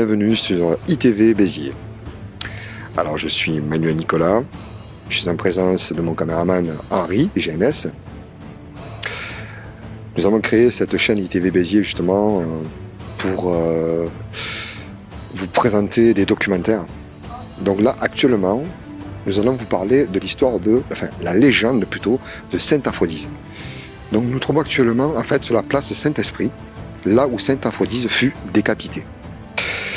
bienvenue sur ITV Béziers. Alors je suis Manuel Nicolas, je suis en présence de mon caméraman Henri, GMS. Nous avons créé cette chaîne ITV Béziers justement pour vous présenter des documentaires. Donc là actuellement, nous allons vous parler de l'histoire la légende plutôt, de Sainte Aphrodise. Donc nous nous trouvons actuellement en fait sur la place Saint-Esprit, là où Sainte Aphrodise fut décapitée.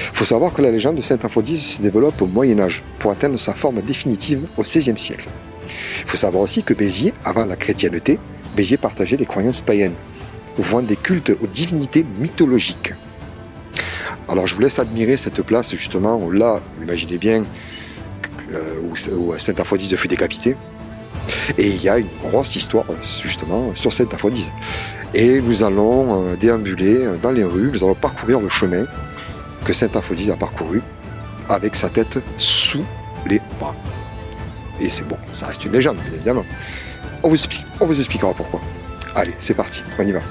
Il faut savoir que la légende de Sainte Aphrodise se développe au Moyen-Âge pour atteindre sa forme définitive au XVIe siècle. Il faut savoir aussi que Béziers, avant la chrétienté, Béziers partageait les croyances païennes, vouant des cultes aux divinités mythologiques. Alors je vous laisse admirer cette place justement où là, imaginez bien, où Sainte Aphrodise fut décapitée. Et il y a une grosse histoire justement sur Sainte Aphrodise. Et nous allons déambuler dans les rues, nous allons parcourir le chemin que Sainte Aphrodise a parcouru avec sa tête sous les bras. Et c'est bon, ça reste une légende, bien évidemment. On vous expliquera pourquoi. Allez, c'est parti, on y va.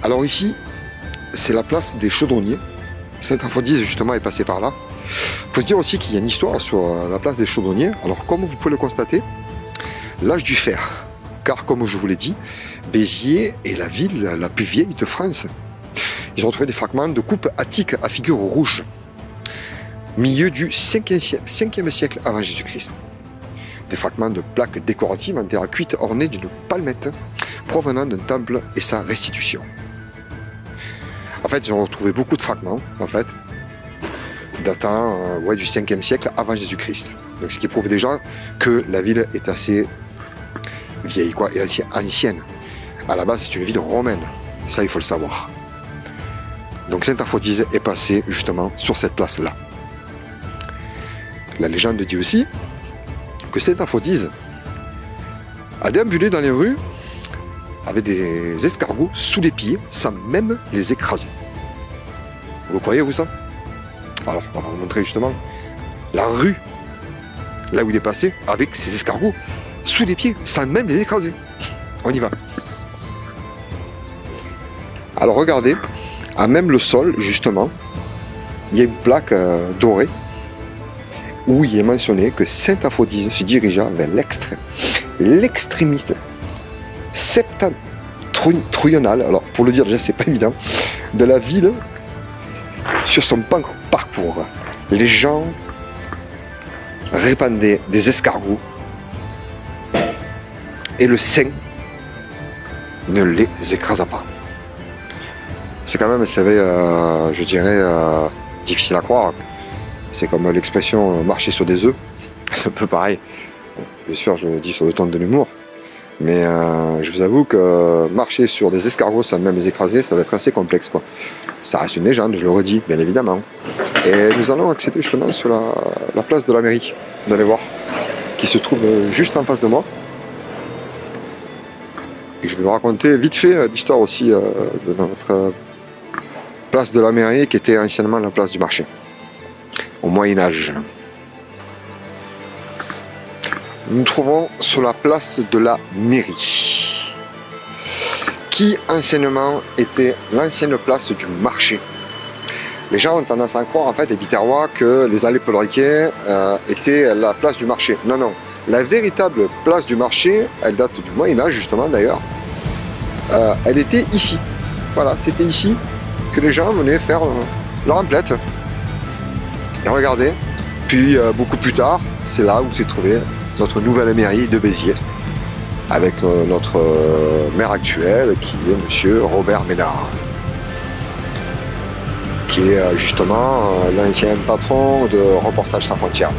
Alors ici, c'est la place des Chaudronniers. Sainte Aphrodise justement est passée par là. Il faut se dire aussi qu'il y a une histoire sur la place des Chaudronniers. Alors comme vous pouvez le constater, l'âge du fer. Car comme je vous l'ai dit, Béziers est la ville la plus vieille de France. Ils ont trouvé des fragments de coupes attiques à figure rouge. Milieu du 5e siècle avant Jésus-Christ. Des fragments de plaques décoratives en terre cuite ornées d'une palmette provenant d'un temple et sa restitution. En fait, ils ont retrouvé beaucoup de fragments, en fait, datant du 5e siècle avant Jésus-Christ. Donc, ce qui prouve déjà que la ville est assez vieille, et assez ancienne. À la base, c'est une ville romaine. Ça, il faut le savoir. Donc, Sainte Aphrodise est passée justement sur cette place-là. La légende dit aussi que Sainte Aphrodise a déambulé dans les rues avec des escargots sous les pieds, sans même les écraser. Vous le croyez, vous, ça? Alors, on va vous montrer justement la rue, là où il est passé, avec ces escargots sous les pieds, sans même les écraser. On y va. Alors, regardez, à même le sol, justement, il y a une plaque dorée, où il est mentionné que Sainte Aphrodise se dirigea vers l'extrémiste septentrional, alors pour le dire déjà c'est pas évident, de la ville. Sur son parcours, les gens répandaient des escargots et le saint ne les écrasa pas. C'est quand même, je dirais, difficile à croire. C'est comme l'expression marcher sur des œufs, c'est un peu pareil. Bien sûr, je le dis sur le ton de l'humour. Mais je vous avoue que marcher sur des escargots sans même les écraser, ça va être assez complexe, quoi. Ça reste une légende, je le redis, bien évidemment. Et nous allons accéder justement sur la place de la mairie, vous allez voir, qui se trouve juste en face de moi. Et je vais vous raconter vite fait l'histoire aussi de notre place de la mairie, qui était anciennement la place du marché, au Moyen-Âge. Nous nous trouvons sur la place de la mairie, qui anciennement était l'ancienne place du marché. Les gens ont tendance à croire, en fait, les Biterrois, que les allées Paul Riquet étaient la place du marché. Non, non. La véritable place du marché, elle date du Moyen-Âge, justement, d'ailleurs. Elle était ici. Voilà, c'était ici que les gens venaient faire leur emplette. Et regardez, puis beaucoup plus tard, c'est là où s'est trouvé notre nouvelle mairie de Béziers, avec notre maire actuel, qui est monsieur Robert Ménard, qui est justement l'ancien patron de Reportage sans frontières.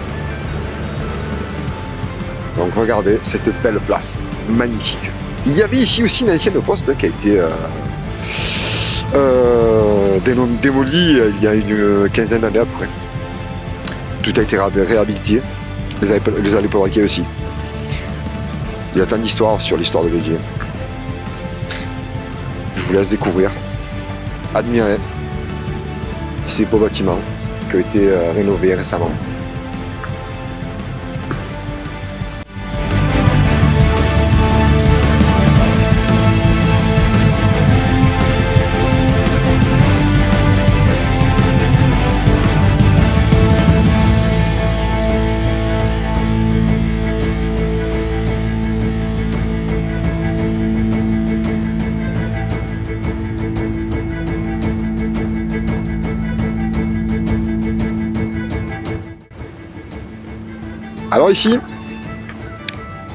Donc regardez cette belle place, magnifique. Il y avait ici aussi une ancienne poste qui a été démoli il y a une quinzaine d'années à peu près. Tout a été réhabilité, les allées Palabriquet aussi. Il y a tant d'histoires sur l'histoire de Béziers. Je vous laisse découvrir, admirer ces beaux bâtiments qui ont été rénovés récemment. Alors ici,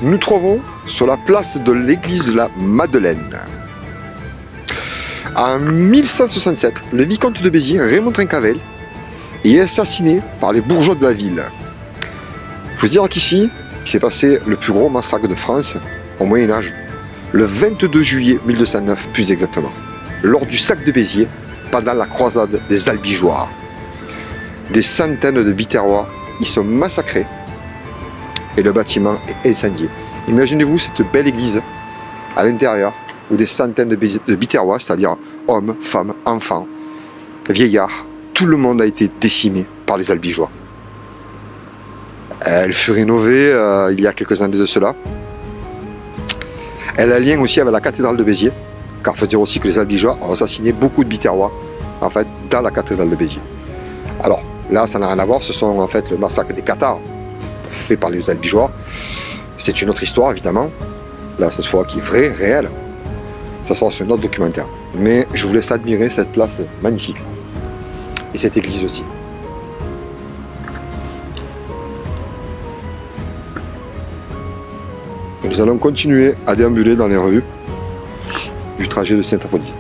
nous nous trouvons sur la place de l'église de la Madeleine. En 1167, le vicomte de Béziers, Raymond Trincavel, est assassiné par les bourgeois de la ville. Il faut se dire qu'ici, il s'est passé le plus gros massacre de France au Moyen-Âge, le 22 juillet 1209 plus exactement, lors du sac de Béziers, pendant la croisade des Albigeois. Des centaines de Biterrois y sont massacrés et le bâtiment est incendié. Imaginez-vous cette belle église à l'intérieur où des centaines de Biterrois, c'est-à-dire hommes, femmes, enfants, vieillards, tout le monde a été décimé par les Albigeois. Elle fut rénovée il y a quelques années de cela. Elle a un lien aussi avec la cathédrale de Béziers, car il faut dire aussi que les Albigeois ont assassiné beaucoup de Biterrois en fait, dans la cathédrale de Béziers. Alors là, ça n'a rien à voir, ce sont en fait le massacre des Cathares fait par les Albigeois. C'est une autre histoire évidemment, là cette fois qui est vraie, réelle. Ça sera sur un autre documentaire. Mais je vous laisse admirer cette place magnifique. Et cette église aussi. Nous allons continuer à déambuler dans les rues du trajet de Saint-Aphrodise.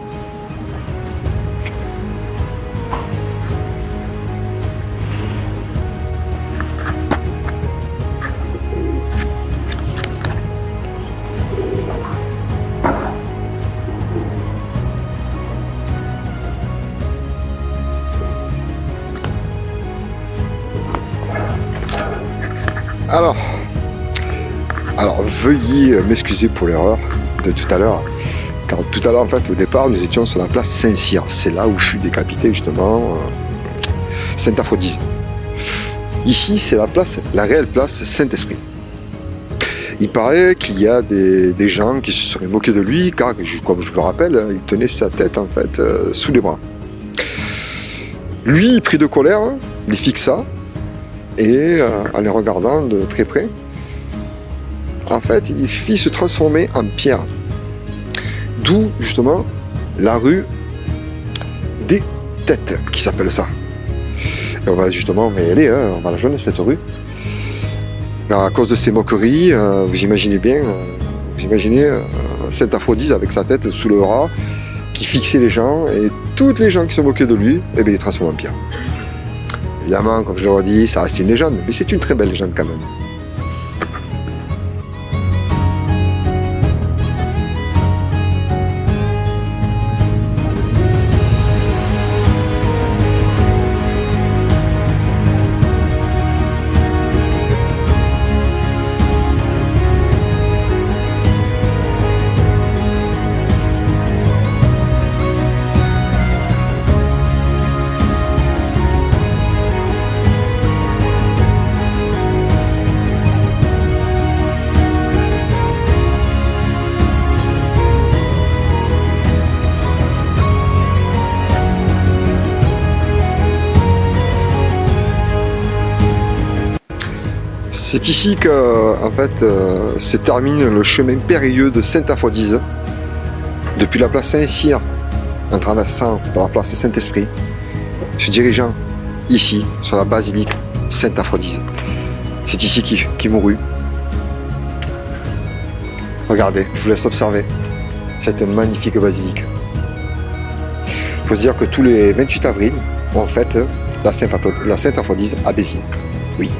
Alors veuillez m'excuser pour l'erreur de tout à l'heure, car tout à l'heure en fait au départ nous étions sur la place Saint-Cyr, c'est là où fut décapité justement Saint-Aphrodise. Ici c'est la réelle place Saint-Esprit. Il paraît qu'il y a des gens qui se seraient moqués de lui, car comme je vous le rappelle, il tenait sa tête en fait sous les bras. Lui, pris de colère, les fixa et en les regardant de très près, en fait, il fit se transformer en pierre. D'où, justement, la rue des Têtes, qui s'appelle ça. Et on va justement y aller, hein, on va la joindre, cette rue. À cause de ces moqueries, vous imaginez bien, Saint-Aphrodise avec sa tête sous le bras, qui fixait les gens, et toutes les gens qui se moquaient de lui, eh bien, il les transforme en pierre. Évidemment, comme je le redis, ça reste une légende, mais c'est une très belle légende quand même. C'est ici que en fait, se termine le chemin périlleux de Saint-Aphrodise, depuis la place Saint-Cyr, en traversant par la place Saint-Esprit, se dirigeant ici, sur la basilique Saint-Aphrodise. C'est ici qu'il mourut. Regardez, je vous laisse observer cette magnifique basilique. Il faut se dire que tous les 28 avril, on fête la Saint-Aphrodise à Béziers. Oui.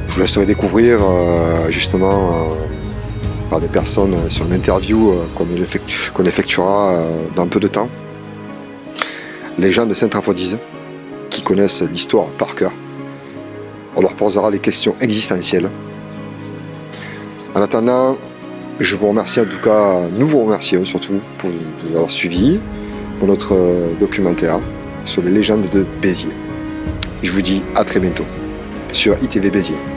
Je vous laisserai découvrir justement par des personnes sur une interview qu'on effectuera dans peu de temps. Les gens de Saint-Aphrodise qui connaissent l'histoire par cœur. On leur posera les questions existentielles. En attendant, je vous remercie en tout cas, nous vous remercions surtout pour nous avoir suivis pour notre documentaire sur les légendes de Béziers. Je vous dis à très bientôt sur ITV Béziers.